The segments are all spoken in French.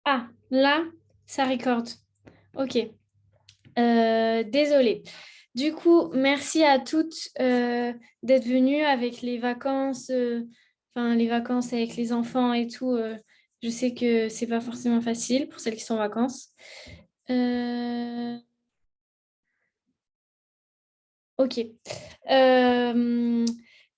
Ah, là, ça recorde. Ok. Désolée. Du coup, merci à toutes d'être venues avec les vacances, enfin les vacances avec les enfants et tout. Je sais que c'est pas forcément facile pour celles qui sont en vacances. Euh, ok. Euh,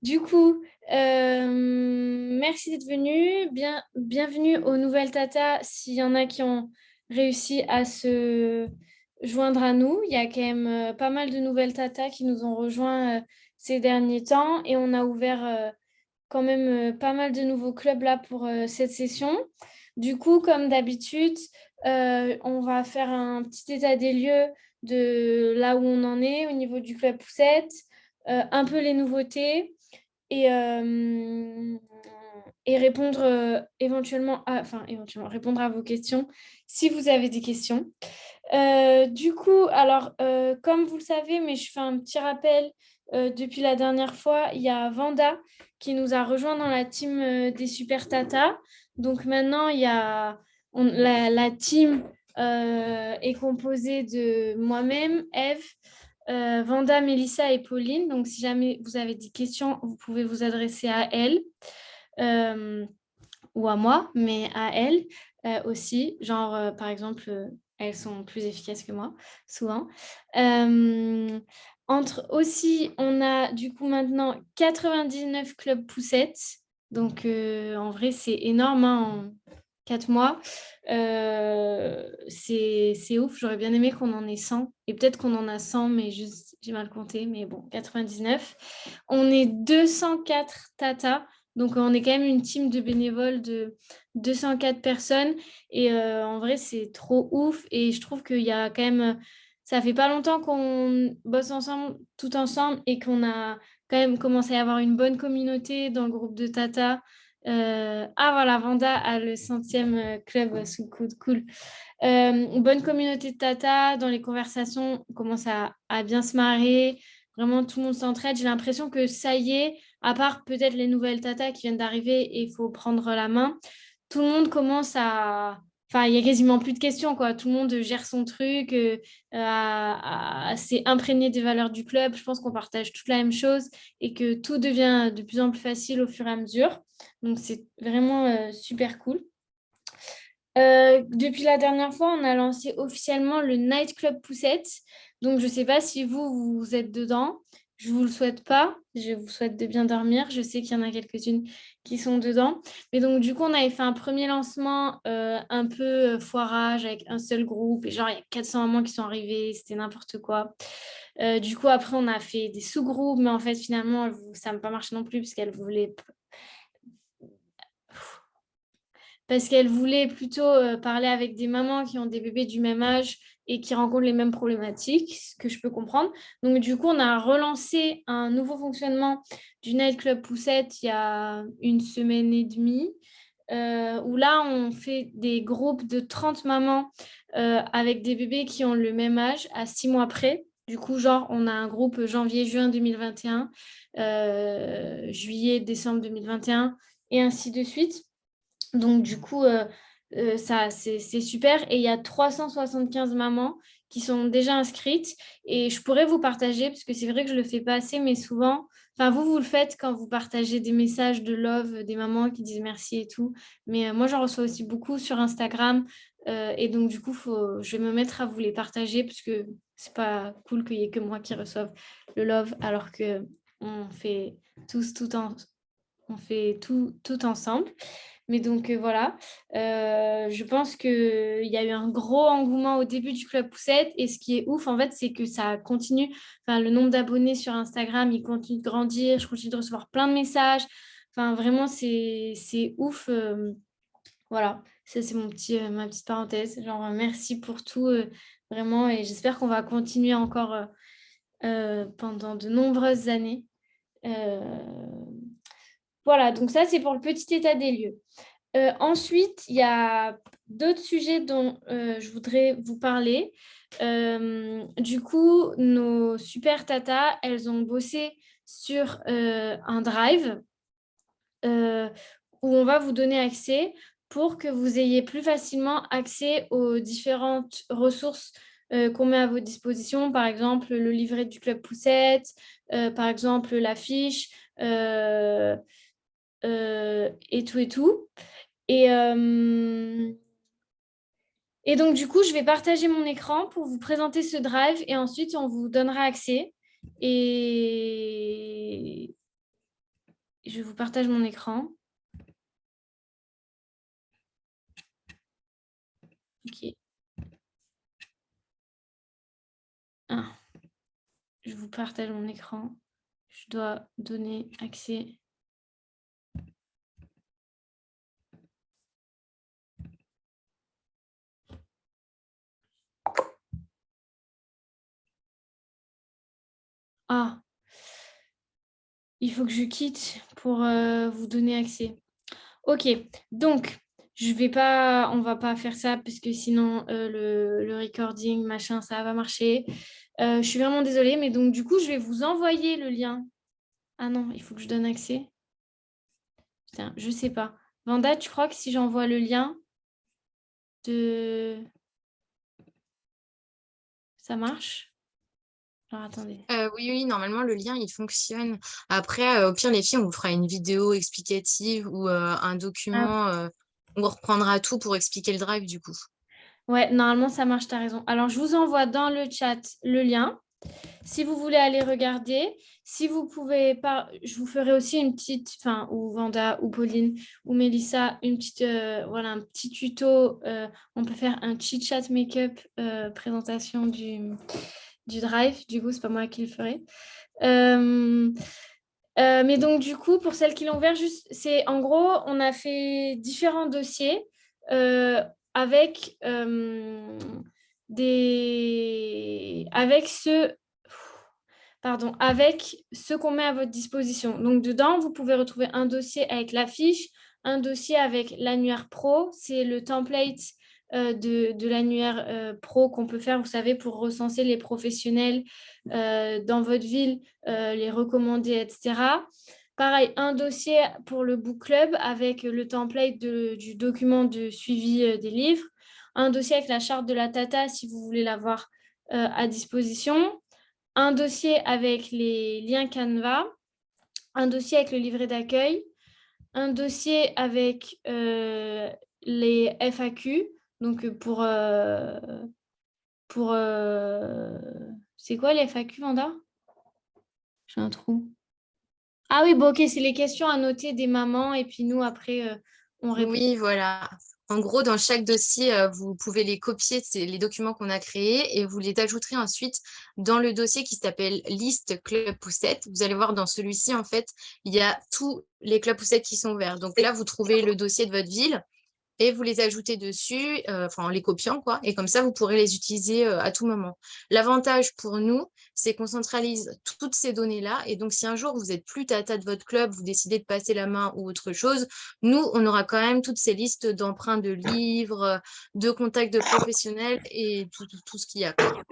du coup, merci d'être venue. Bienvenue aux nouvelles tatas. S'il y en a qui ont réussi à se joindre à nous, il y a quand même pas mal de nouvelles tatas qui nous ont rejoints ces derniers temps et on a ouvert quand même pas mal de nouveaux clubs là pour cette session. Du coup, comme d'habitude, on va faire un petit état des lieux de là où on en est au niveau du club Poussette, un peu les nouveautés et, euh, et répondre éventuellement répondre à vos questions si vous avez des questions. Du coup, alors, comme vous le savez, mais je fais un petit rappel depuis la dernière fois, il y a Vanda qui nous a rejoint dans la team des Super Tata. Donc maintenant, la team est composée de moi-même, Eve, Vanda, Mélissa et Pauline. Donc si jamais vous avez des questions, vous pouvez vous adresser à elle. Euh, ou à moi, mais à elles aussi. Genre, par exemple, elles sont plus efficaces que moi, souvent. Euh, Entre aussi, on a du coup maintenant 99 clubs poussettes. Donc, en vrai, c'est énorme hein, en 4 mois. C'est ouf. J'aurais bien aimé qu'on en ait 100. Et peut-être qu'on en a 100, mais juste, j'ai mal compté. Mais bon, 99. On est 204 tatas. Donc, on est quand même une team de bénévoles de 204 personnes. Et en vrai, c'est trop ouf. Et je trouve qu'il y a quand même. Ça fait pas longtemps qu'on bosse ensemble, tout ensemble, et qu'on a quand même commencé à avoir une bonne communauté dans le groupe de Tata. Ah voilà, Vanda a le 100e club sous le coude, cool. Une bonne communauté de Tata, dans les conversations, on commence à bien se marrer. Vraiment, tout le monde s'entraide. J'ai l'impression que ça y est, à part peut-être les nouvelles Tata qui viennent d'arriver et il faut prendre la main, tout le monde commence à... Enfin, il y a quasiment plus de questions, quoi. Tout le monde gère son truc, s'est imprégné des valeurs du club. Je pense qu'on partage toute la même chose et que tout devient de plus en plus facile au fur et à mesure. Donc, c'est vraiment super cool. Depuis la dernière fois, on a lancé officiellement le Night Club Poussette. Donc, je ne sais pas si vous êtes dedans. Je ne vous le souhaite pas. Je vous souhaite de bien dormir. Je sais qu'il y en a quelques-unes qui sont dedans. Mais donc, du coup, on avait fait un premier lancement un peu foirage avec un seul groupe. Et genre, il y a 400 mamans qui sont arrivées. C'était n'importe quoi. Du coup, après, on a fait des sous-groupes. Mais en fait, finalement, ça n'a pas marché non plus parce qu'elles voulaient plutôt parler avec des mamans qui ont des bébés du même âge et qui rencontrent les mêmes problématiques, ce que je peux comprendre. Donc, du coup, on a relancé un nouveau fonctionnement du Night Club Poussette il y a une semaine et demie, où là, on fait des groupes de 30 mamans avec des bébés qui ont le même âge à 6 mois près. Du coup, genre, on a un groupe janvier-juin 2021, juillet-décembre 2021, et ainsi de suite. Donc, du coup, ça, c'est super. Et il y a 375 mamans qui sont déjà inscrites. Et je pourrais vous partager, parce que c'est vrai que je ne le fais pas assez, mais souvent, enfin, vous le faites quand vous partagez des messages de love, des mamans qui disent merci et tout. Mais moi, j'en reçois aussi beaucoup sur Instagram. Et donc, du coup, je vais me mettre à vous les partager, parce que c'est pas cool qu'il y ait que moi qui reçoive le love, alors que on fait tous on fait tout ensemble. Mais donc voilà. Je pense qu'il y a eu un gros engouement au début du Club Poussette et ce qui est ouf en fait, c'est que ça continue. Enfin, le nombre d'abonnés sur Instagram, il continue de grandir. Je continue de recevoir plein de messages. Enfin, vraiment, c'est ouf. Voilà, ça c'est ma petite parenthèse. Genre, merci pour tout, vraiment. Et j'espère qu'on va continuer encore pendant de nombreuses années. Euh, voilà, donc ça c'est pour le petit état des lieux. Ensuite, il y a d'autres sujets dont je voudrais vous parler. Du coup, nos super tatas, elles ont bossé sur un drive euh, où on va vous donner accès pour que vous ayez plus facilement accès aux différentes ressources qu'on met à votre disposition, par exemple le livret du Club Poussette, par exemple l'affiche, et tout et tout. Et donc, du coup, je vais partager mon écran pour vous présenter ce drive et ensuite, on vous donnera accès. Et je vous partage mon écran. OK. Ah, je vous partage mon écran. Je dois donner accès. Ah, il faut que je quitte pour vous donner accès. OK, donc on va pas faire ça parce que sinon le recording, machin, ça va pas marcher. Je suis vraiment désolée, mais donc du coup, je vais vous envoyer le lien. Ah non, il faut que je donne accès. Putain, je sais pas. Vanda, tu crois que si j'envoie le lien de... Ça marche? Alors attendez. Oui, normalement, le lien, il fonctionne. Après, au pire, les filles, on vous fera une vidéo explicative ou un Ah, document où on reprendra tout pour expliquer le drive, du coup. ouais, normalement, ça marche, tu as raison. Alors, je vous envoie dans le chat le lien. Si vous voulez aller regarder, si vous pouvez pas, je vous ferai aussi une petite, enfin, ou Vanda, ou Pauline, ou Mélissa, une petite, voilà, un petit tuto. On peut faire un chit-chat make-up présentation du drive. Du coup, c'est pas moi qui le ferai. Mais donc, du coup, pour celles qui l'ont ouvert, juste, c'est en gros, on a fait différents dossiers avec avec avec ce qu'on met à votre disposition. Donc, dedans, vous pouvez retrouver un dossier avec l'affiche, un dossier avec l'annuaire pro, c'est le template de l'annuaire pro qu'on peut faire, vous savez, pour recenser les professionnels dans votre ville, les recommander, etc. Pareil, un dossier pour le book club avec le template du document de suivi des livres, un dossier avec la charte de la Tata si vous voulez l'avoir à disposition, un dossier avec les liens Canva, un dossier avec le livret d'accueil, un dossier avec les FAQ, donc c'est quoi les FAQ, Vanda? J'ai un trou. Ah oui, bon, ok, c'est les questions à noter des mamans et puis nous, après, on répond. Oui, voilà. En gros, dans chaque dossier, vous pouvez les copier, c'est les documents qu'on a créés, et vous les ajouterez ensuite dans le dossier qui s'appelle Liste Club Poussette. Vous allez voir dans celui-ci, en fait, il y a tous les clubs poussettes qui sont ouverts. Donc là, vous trouvez le dossier de votre ville et vous les ajoutez dessus, enfin en les copiant, quoi. Et comme ça, vous pourrez les utiliser à tout moment. L'avantage pour nous, c'est qu'on centralise toutes ces données-là. Et donc, si un jour vous êtes plus tata de votre club, vous décidez de passer la main ou autre chose, nous, on aura quand même toutes ces listes d'emprunts de livres, de contacts de professionnels et tout ce qu'il y a, quoi.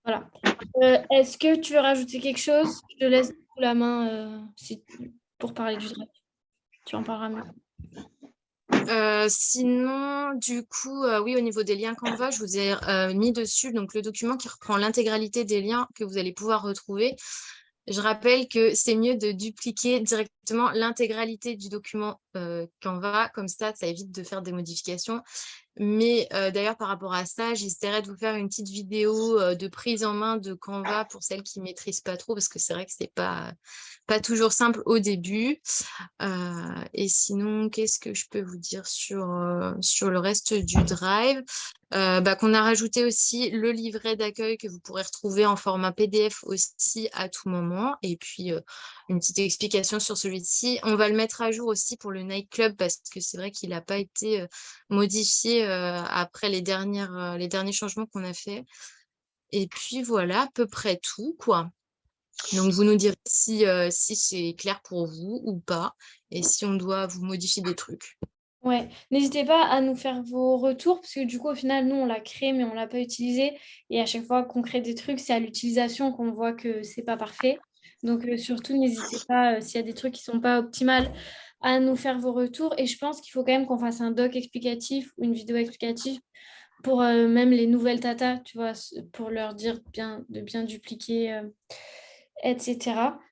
Voilà. Est-ce que tu veux rajouter quelque chose? Je te laisse la main pour parler du drive. Tu en parleras mieux. Sinon, du coup, oui, au niveau des liens Canva, je vous ai mis dessus donc le document qui reprend l'intégralité des liens que vous allez pouvoir retrouver. Je rappelle que c'est mieux de dupliquer directement l'intégralité du document Canva, comme ça évite de faire des modifications. Mais d'ailleurs, par rapport à ça, j'essaierai de vous faire une petite vidéo de prise en main de Canva pour celles qui ne maîtrisent pas trop, parce que c'est vrai que c'est pas toujours simple au début. Et sinon, qu'est-ce que je peux vous dire sur le reste du drive? Qu'on a rajouté aussi le livret d'accueil que vous pourrez retrouver en format PDF aussi à tout moment. Et puis, une petite explication sur celui-ci. On va le mettre à jour aussi pour le nightclub parce que c'est vrai qu'il n'a pas été modifié après les derniers changements qu'on a fait. Et puis voilà, à peu près tout, quoi. Donc, vous nous direz si c'est clair pour vous ou pas, et si on doit vous modifier des trucs. Ouais, n'hésitez pas à nous faire vos retours parce que du coup, au final, nous, on l'a créé, mais on ne l'a pas utilisé. Et à chaque fois qu'on crée des trucs, c'est à l'utilisation qu'on voit que c'est pas parfait. Donc, surtout, n'hésitez pas, s'il y a des trucs qui ne sont pas optimales, à nous faire vos retours. Et je pense qu'il faut quand même qu'on fasse un doc explicatif ou une vidéo explicative pour même les nouvelles tatas, tu vois, pour leur dire de bien dupliquer, etc.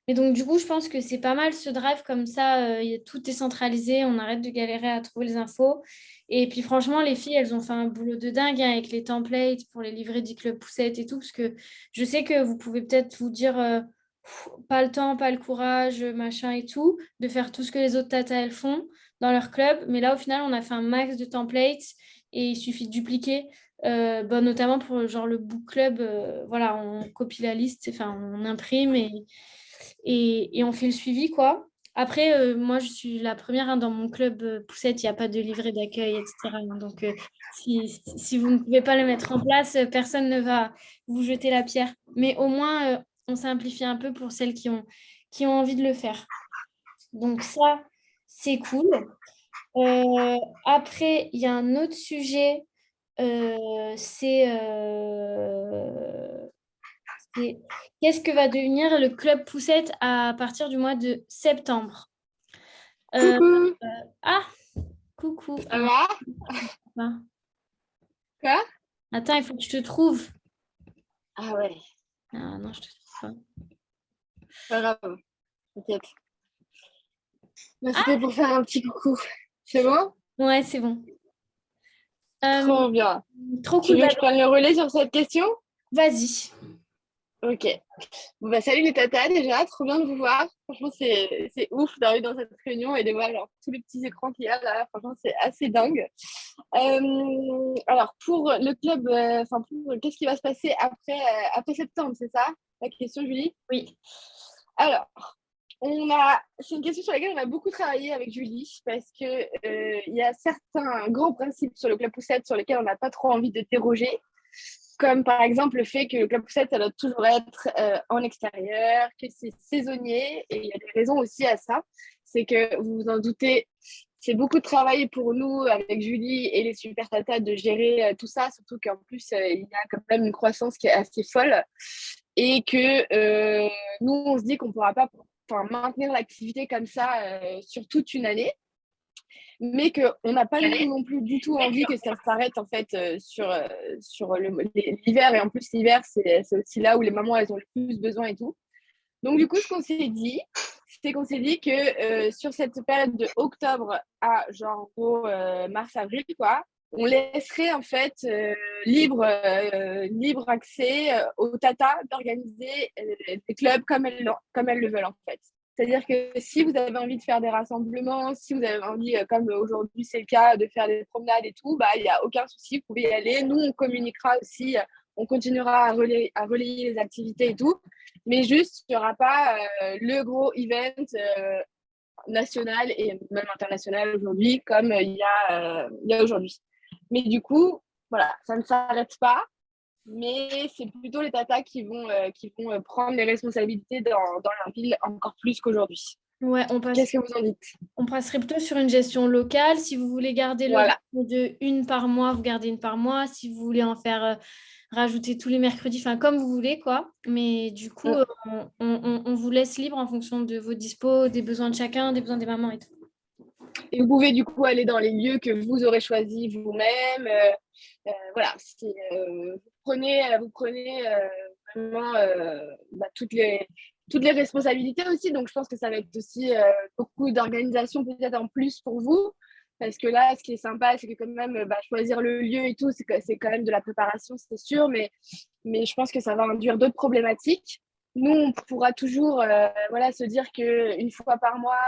Mais donc, du coup, je pense que c'est pas mal ce drive comme ça, tout est centralisé, on arrête de galérer à trouver les infos. Et puis, franchement, les filles, elles ont fait un boulot de dingue hein, avec les templates pour les livrets du Club Poussette et tout, parce que je sais que vous pouvez peut-être vous dire pas le temps, pas le courage, machin et tout, de faire tout ce que les autres tatas, elles font dans leur club. Mais là, au final, on a fait un max de templates et il suffit de dupliquer. Notamment pour genre le book club, voilà, on copie la liste, enfin on imprime et on fait le suivi, quoi. Après, moi, je suis la première hein, dans mon club Poussette, il n'y a pas de livret d'accueil, etc. hein. Donc, si vous ne pouvez pas le mettre en place, personne ne va vous jeter la pierre. Mais au moins, on simplifie un peu pour celles qui ont envie de le faire. Donc, ça, c'est cool. Après, il y a un autre sujet, c'est qu'est-ce que va devenir le club Poussette à partir du mois de septembre. Euh, Coucou, ah, coucou. ça va? Ah, Quoi? attends, il faut que je te trouve. Ah ouais, Ah non, je te trouve pas grave, t'inquiète. Bah, pas. c'était pour faire un petit coucou. C'est bon? Ah, ouais, c'est bon. Euh, Trop bien. trop Tu cool. veux que je prenne le relais sur cette question? Vas-y. Ok. Bon, bah, salut les tatas déjà, trop bien de vous voir. Franchement, c'est ouf d'arriver dans cette réunion et de voir genre, tous les petits écrans qu'il y a là. Franchement, c'est assez dingue. Alors, pour le club, qu'est-ce qui va se passer après septembre, c'est ça la question, Julie? Oui. Alors, c'est une question sur laquelle on a beaucoup travaillé avec Julie parce que il y a certains grands principes sur le club poussette sur lesquels on n'a pas trop envie de déroger, comme par exemple le fait que le club poussette ça doit toujours être en extérieur, que c'est saisonnier, et il y a des raisons aussi à ça. C'est que vous vous en doutez, c'est beaucoup de travail pour nous avec Julie et les super tatas de gérer tout ça, surtout qu'en plus il y a quand même une croissance qui est assez folle et que nous on se dit qu'on ne pourra pas maintenir l'activité comme ça sur toute une année, mais qu'on n'a pas non plus du tout envie que ça s'arrête en fait sur l'hiver. Et en plus, l'hiver, c'est aussi là où les mamans, elles ont le plus besoin et tout. Donc, du coup, ce qu'on s'est dit, c'est qu'on s'est dit que sur cette période de octobre à genre en gros mars-avril, quoi, on laisserait en fait libre accès aux tatas d'organiser des clubs comme elles le veulent en fait. C'est-à-dire que si vous avez envie de faire des rassemblements, si vous avez envie, comme aujourd'hui c'est le cas, de faire des promenades et tout, bah il n'y a aucun souci, vous pouvez y aller. Nous, on communiquera aussi, on continuera à relayer les activités et tout, mais juste, il n'y aura pas le gros event national et même international aujourd'hui comme il y a aujourd'hui. Mais du coup, voilà, ça ne s'arrête pas, mais c'est plutôt les tatas qui vont prendre les responsabilités dans la ville encore plus qu'aujourd'hui. Ouais, Qu'est-ce que vous en dites? on passerait plutôt sur une gestion locale. Si vous voulez garder le Voilà. rythme de une par mois, vous gardez une par mois. Si vous voulez en faire rajouter tous les mercredis, enfin comme vous voulez, quoi. Mais du coup, on vous laisse libre en fonction de vos dispos, des besoins de chacun, des besoins des mamans et tout. Et vous pouvez du coup aller dans les lieux que vous aurez choisis vous-même. Voilà, si, vous prenez vraiment toutes les responsabilités aussi. Donc, je pense que ça va être aussi beaucoup d'organisation peut-être en plus pour vous. Parce que là, ce qui est sympa, c'est que quand même, choisir le lieu et tout, c'est quand même de la préparation, c'est sûr. Mais je pense que ça va induire d'autres problématiques. Nous, on pourra toujours voilà, se dire qu'une fois par mois,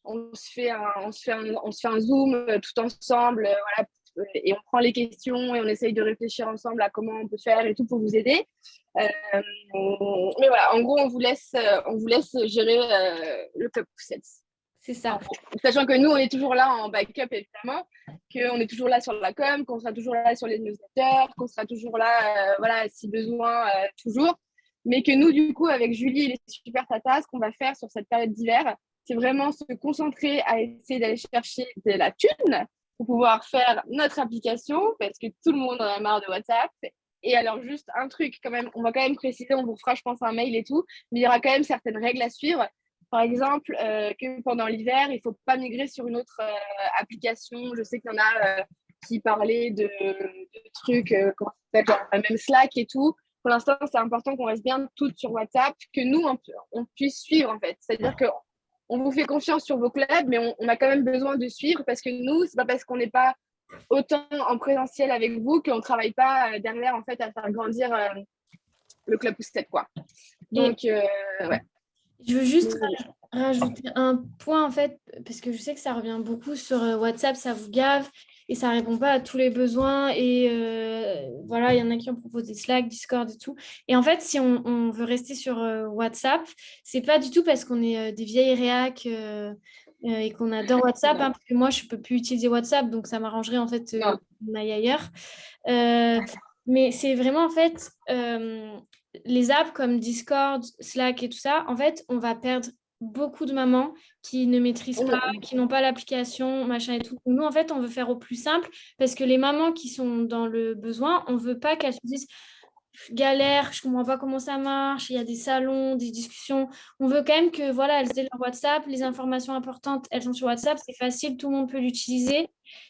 on se fait un Zoom tout ensemble, voilà, et on prend les questions et on essaye de réfléchir ensemble à comment on peut faire et tout pour vous aider. Mais voilà, en gros, on vous laisse gérer le club poussette. C'est ça. Sachant que nous, on est toujours là en backup, évidemment, qu'on est toujours là sur la com, qu'on sera toujours là sur les newsletters, qu'on sera toujours là, voilà, si besoin, toujours. Mais que nous, du coup, avec Julie et les super tatas, ce qu'on va faire sur cette période d'hiver, c'est vraiment se concentrer à essayer d'aller chercher de la thune pour pouvoir faire notre application, parce que tout le monde en a marre de WhatsApp. Et alors, juste un truc, quand même, on va quand même préciser, on vous fera, je pense, un mail et tout, mais il y aura quand même certaines règles à suivre. par exemple, que pendant l'hiver, il ne faut pas migrer sur une autre application. Je sais qu'il y en a qui parlaient de trucs, comment ça s'appelle, genre, même Slack et tout. Pour l'instant, c'est important qu'on reste bien toutes sur WhatsApp, que nous, on puisse suivre, en fait. C'est-à-dire qu'on vous fait confiance sur vos clubs, mais on a quand même besoin de suivre parce que nous, c'est pas parce qu'on n'est pas autant en présentiel avec vous qu'on ne travaille pas derrière, en fait, à faire grandir le club Poussette, quoi. Donc, ouais. Je veux juste rajouter un point, en fait, parce que je sais que ça revient beaucoup sur WhatsApp, ça vous gave et ça ne répond pas à tous les besoins. Et voilà, il y en a qui ont proposé Slack, Discord et tout. Et en fait, si on veut rester sur WhatsApp, c'est pas du tout parce qu'on est des vieilles réacs et qu'on adore WhatsApp, hein, parce que moi, je ne peux plus utiliser WhatsApp, donc ça m'arrangerait en fait qu'on aille ailleurs. Mais c'est vraiment en fait les apps comme Discord, Slack et tout ça, en fait, on va perdre beaucoup de mamans qui ne maîtrisent pas, qui n'ont pas l'application, machin et tout. Nous, en fait, on veut faire au plus simple parce que les mamans qui sont dans le besoin, on ne veut pas qu'elles se disent galère, je ne comprends pas comment ça marche, il y a des salons, des discussions. On veut quand même que, voilà, elles aient leur WhatsApp, les informations importantes, elles sont sur WhatsApp, c'est facile, tout le monde peut l'utiliser.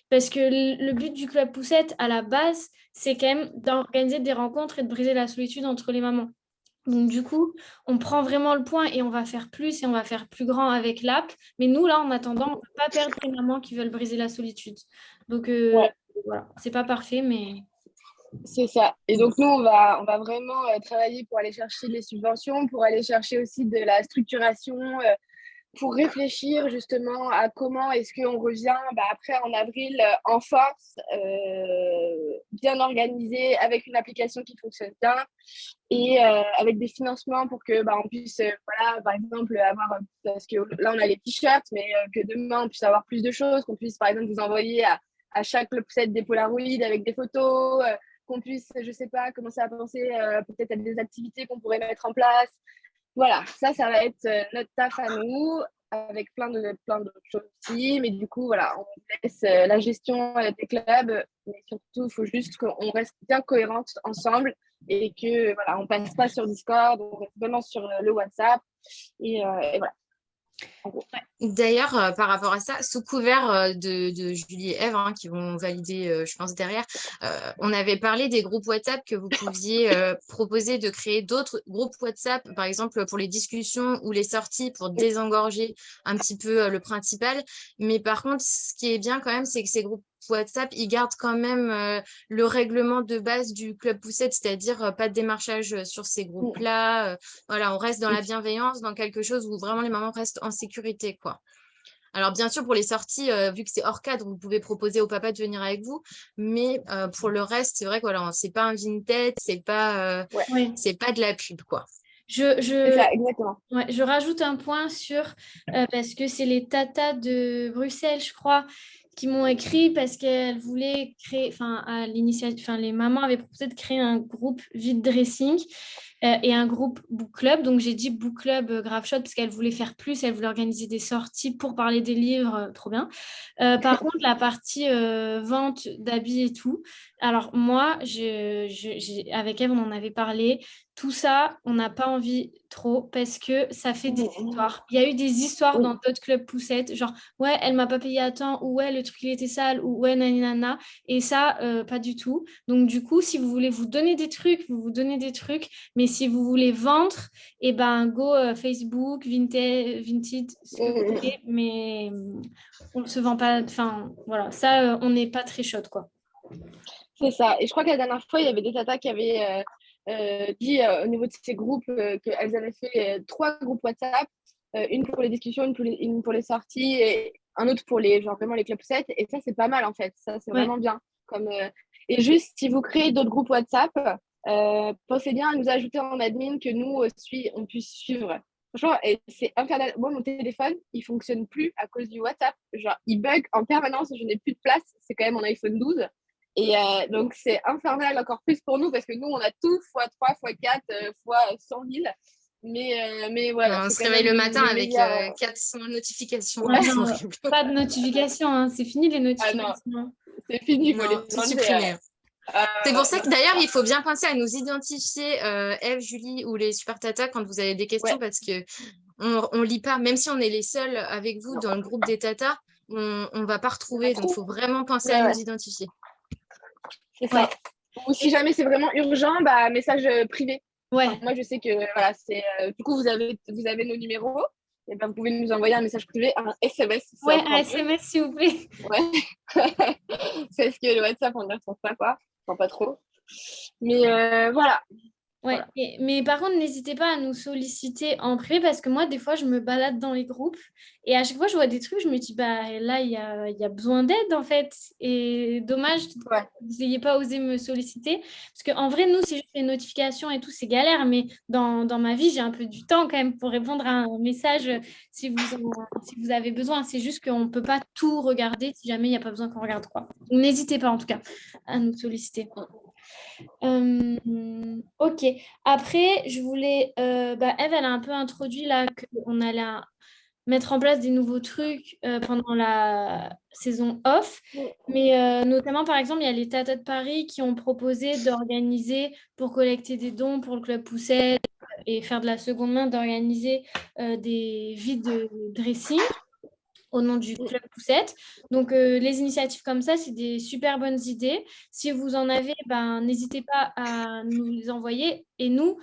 Parce que le but du Club Poussette, à la base, c'est quand même d'organiser des rencontres et de briser la solitude entre les mamans. Donc, du coup, on prend vraiment le point et on va faire plus et on va faire plus grand avec l'app. Mais nous, là, en attendant, on ne peut pas perdre les mamans qui veulent briser la solitude. Donc, voilà, c'est pas parfait, mais... C'est ça. Et donc, nous, on va vraiment travailler pour aller chercher les subventions, pour aller chercher aussi de la structuration, pour réfléchir justement à comment est-ce qu'on revient après en avril en force, bien organisé, avec une application qui fonctionne bien et avec des financements pour que on puisse, voilà, par exemple, avoir, parce que là, on a les t-shirts, mais que demain, on puisse avoir plus de choses, qu'on puisse, par exemple, vous envoyer à chaque club set des Polaroids avec des photos, qu'on puisse, je ne sais pas, commencer à penser peut-être à des activités qu'on pourrait mettre en place. Voilà, ça va être notre taf à nous, avec plein d'autres choses aussi. Mais du coup, voilà, on laisse la gestion des clubs. Mais surtout, il faut juste qu'on reste bien cohérente ensemble et que voilà, on passe pas sur Discord, on reste vraiment sur le WhatsApp. Et voilà. D'ailleurs, par rapport à ça, sous couvert de Julie et Ève, qui vont valider, je pense, derrière, on avait parlé des groupes WhatsApp que vous pouviez proposer de créer d'autres groupes WhatsApp, par exemple pour les discussions ou les sorties pour désengorger un petit peu le principal. Mais par contre, ce qui est bien quand même, c'est que ces groupes WhatsApp, ils gardent quand même le règlement de base du Club Poussette, c'est-à-dire pas de démarchage sur ces groupes-là. Voilà, on reste dans la bienveillance, dans quelque chose où vraiment les mamans restent en sécurité, quoi. Alors, bien sûr, pour les sorties, vu que c'est hors cadre, vous pouvez proposer au papa de venir avec vous. Mais pour le reste, c'est vrai que voilà, c'est pas un Vinted, c'est pas de la pub, quoi. C'est ça, exactement. Ouais, je rajoute un point sur, parce que c'est les tatas de Bruxelles, je crois, qui m'ont écrit parce qu'elles voulaient créer, à l'initiative, les mamans avaient proposé de créer un groupe vide dressing et un groupe book club. Donc, j'ai dit book club Grave Shot parce qu'elles voulaient faire plus, elles voulaient organiser des sorties pour parler des livres, trop bien. Par contre, la partie vente d'habits et tout, alors moi, avec Eve, on en avait parlé. Tout ça, on n'a pas envie trop parce que ça fait des histoires. Il y a eu des histoires dans d'autres clubs poussettes, genre ouais, elle m'a pas payé à temps, ou ouais, le truc il était sale, ou ouais, naninana. Et ça, pas du tout. Donc du coup, si vous voulez vous donner des trucs, vous vous donnez des trucs. Mais si vous voulez vendre, et go Facebook, Vinted, ce que vous voulez, mais on ne se vend pas. Enfin, voilà, ça, on n'est pas très chaude, quoi. C'est ça. Et je crois que la dernière fois, il y avait des tatas qui avaient dit au niveau de ces groupes qu'elles avaient fait 3 groupes WhatsApp, une pour les discussions, une pour les sorties et un autre pour vraiment les club sets. Et ça, c'est pas mal en fait. Ça, c'est vraiment bien. Et juste, si vous créez d'autres groupes WhatsApp, pensez bien à nous ajouter en admin que nous aussi, on puisse suivre. Franchement, c'est infernal. Moi, mon téléphone, il ne fonctionne plus à cause du WhatsApp. Genre, il bug en permanence. Je n'ai plus de place. C'est quand même mon iPhone 12. Et donc, c'est infernal encore plus pour nous parce que nous, on a tout x3, x4, x 100 000. Mais voilà. On se réveille le matin avec 400 notifications. Ouais, non, pas de notifications, c'est fini les notifications. Ah non, c'est fini, il faut les supprimer. C'est pour ça que d'ailleurs, il faut bien penser à nous identifier, Eve, Julie ou les super tata quand vous avez des questions parce que on lit pas. Même si on est les seuls avec vous dans le groupe des tatas, on va pas retrouver. Donc, il faut vraiment penser à nous identifier. C'est ça. Ou si jamais c'est vraiment urgent, bah, message privé. Ouais. Enfin, moi, je sais que voilà, c'est du coup, vous avez nos numéros. Et ben, vous pouvez nous envoyer un message privé, un SMS. Si Ouais, un SMS, s'il vous plaît. Ouais. Parce que le WhatsApp, on ne le retrouve pas, quoi. Enfin, pas trop. Mais voilà. Ouais, Voilà. mais par contre, n'hésitez pas à nous solliciter en privé parce que moi, des fois, je me balade dans les groupes et à chaque fois, je vois des trucs, je me dis, bah là, il y a besoin d'aide en fait. Et dommage que Ouais. vous n'ayez pas osé me solliciter parce qu'en vrai, nous, c'est juste les notifications et tout, c'est galère, mais dans ma vie, j'ai un peu du temps quand même pour répondre à un message si vous avez besoin. C'est juste qu'on ne peut pas tout regarder si jamais il n'y a pas besoin qu'on regarde quoi. Donc, n'hésitez pas en tout cas à nous solliciter. Ok. Après, je voulais. Eve, elle a un peu introduit là qu'on allait mettre en place des nouveaux trucs pendant la saison off. Mais notamment, par exemple, il y a les Tatas de Paris qui ont proposé d'organiser pour collecter des dons pour le Club Poussette et faire de la seconde main, d'organiser des vides de dressing au nom du Club Poussette. Donc, les initiatives comme ça, c'est des super bonnes idées. Si vous en avez, ben, n'hésitez pas à nous les envoyer. Et nous,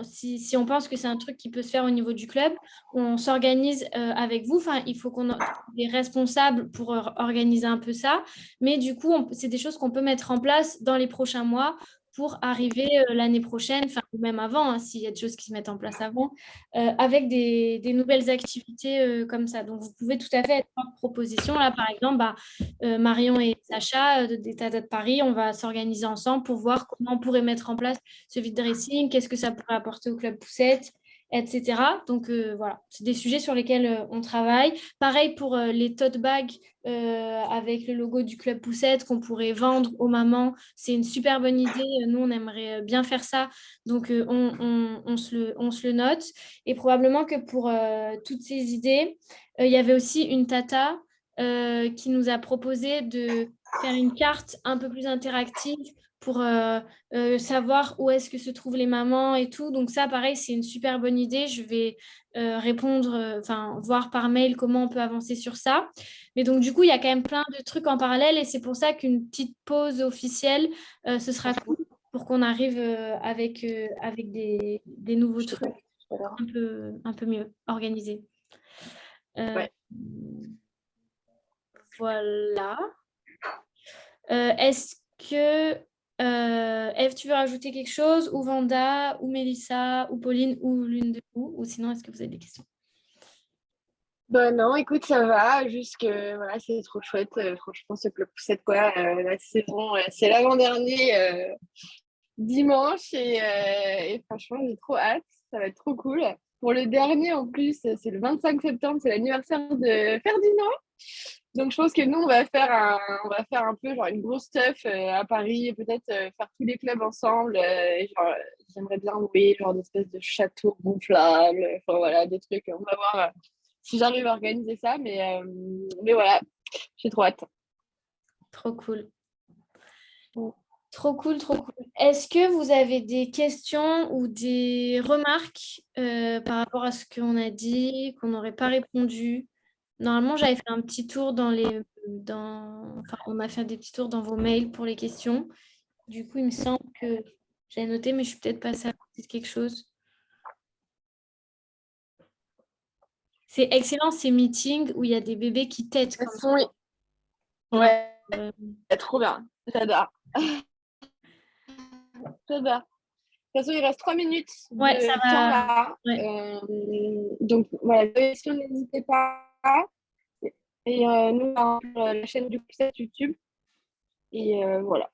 si on pense que c'est un truc qui peut se faire au niveau du club, on s'organise avec vous. Enfin, il faut qu'on ait des responsables pour organiser un peu ça. Mais du coup, c'est des choses qu'on peut mettre en place dans les prochains mois pour arriver l'année prochaine, enfin, ou même avant, hein, s'il y a des choses qui se mettent en place avant, avec des nouvelles activités comme ça. Donc, vous pouvez tout à fait être en proposition. Là, par exemple, Marion et Sacha des Tatas de Paris, on va s'organiser ensemble pour voir comment on pourrait mettre en place ce vide dressing, qu'est-ce que ça pourrait apporter au Club Poussette, etc. Donc, voilà, c'est des sujets sur lesquels on travaille. Pareil pour les tote bags avec le logo du Club Poussette qu'on pourrait vendre aux mamans. C'est une super bonne idée. Nous, on aimerait bien faire ça. Donc, on se le note. Et probablement que pour toutes ces idées, il y avait aussi une tata qui nous a proposé de faire une carte un peu plus interactive pour savoir où est-ce que se trouvent les mamans et tout. Donc ça, pareil, c'est une super bonne idée. Je vais répondre, enfin, voir par mail comment on peut avancer sur ça. Mais donc, du coup, il y a quand même plein de trucs en parallèle et c'est pour ça qu'une petite pause officielle, ce sera cool pour qu'on arrive avec des nouveaux trucs un peu mieux organisés. Ouais. Voilà. Est-ce que Eve, tu veux rajouter quelque chose, ou Vanda, ou Mélissa, ou Pauline, ou l'une de vous, ou sinon, est-ce que vous avez des questions? Bah non, écoute, ça va. Juste que voilà, c'est trop chouette. Franchement, ce Club Poussette, quoi. La saison, c'est l'avant-dernier dimanche et franchement, j'ai trop hâte. Ça va être trop cool. Pour le dernier, en plus, c'est le 25 septembre, c'est l'anniversaire de Ferdinand. Donc, je pense que nous, on va faire un peu genre une grosse stuff à Paris et peut-être faire tous les clubs ensemble. Et genre, j'aimerais bien louer genre des espèces de châteaux gonflables. Enfin, voilà, des trucs. On va voir si j'arrive à organiser ça. Mais voilà, j'ai trop hâte. Trop cool. Trop cool, trop cool. Est-ce que vous avez des questions ou des remarques par rapport à ce qu'on a dit, qu'on n'aurait pas répondu? Normalement, j'avais fait un petit tour Enfin, on a fait des petits tours dans vos mails pour les questions. Du coup, il me semble que j'avais noté, mais je suis peut-être passée à côté de quelque chose. C'est excellent, ces meetings où il y a des bébés qui têtent. Oui. Ouais, trop bien. J'adore. J'adore. De toute façon, il reste 3 minutes Ouais, ça de va. temps là. Ouais. Donc, voilà, questions, n'hésitez pas. Et nous, on a la chaîne du Poussette YouTube. Et voilà.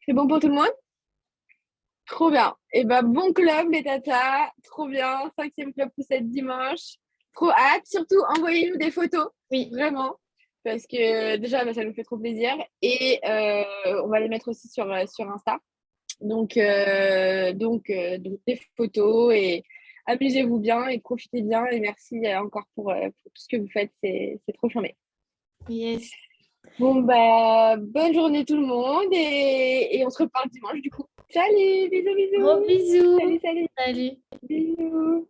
C'est bon pour tout le monde? Trop bien. Et ben bon club, les tatas. Trop bien. 5e Club Poussette dimanche. Trop hâte. Surtout, envoyez-nous des photos. Oui. Vraiment. Parce que déjà, ça nous fait trop plaisir. Et on va les mettre aussi sur Insta. Donc, des photos et amusez-vous bien et profitez bien. Et merci encore pour tout ce que vous faites. C'est trop charmé. Yes. Bon, bah, bonne journée tout le monde et on se reparle dimanche du coup. Salut, bisous, bisous. Gros bisous. Salut. Salut. Bisous.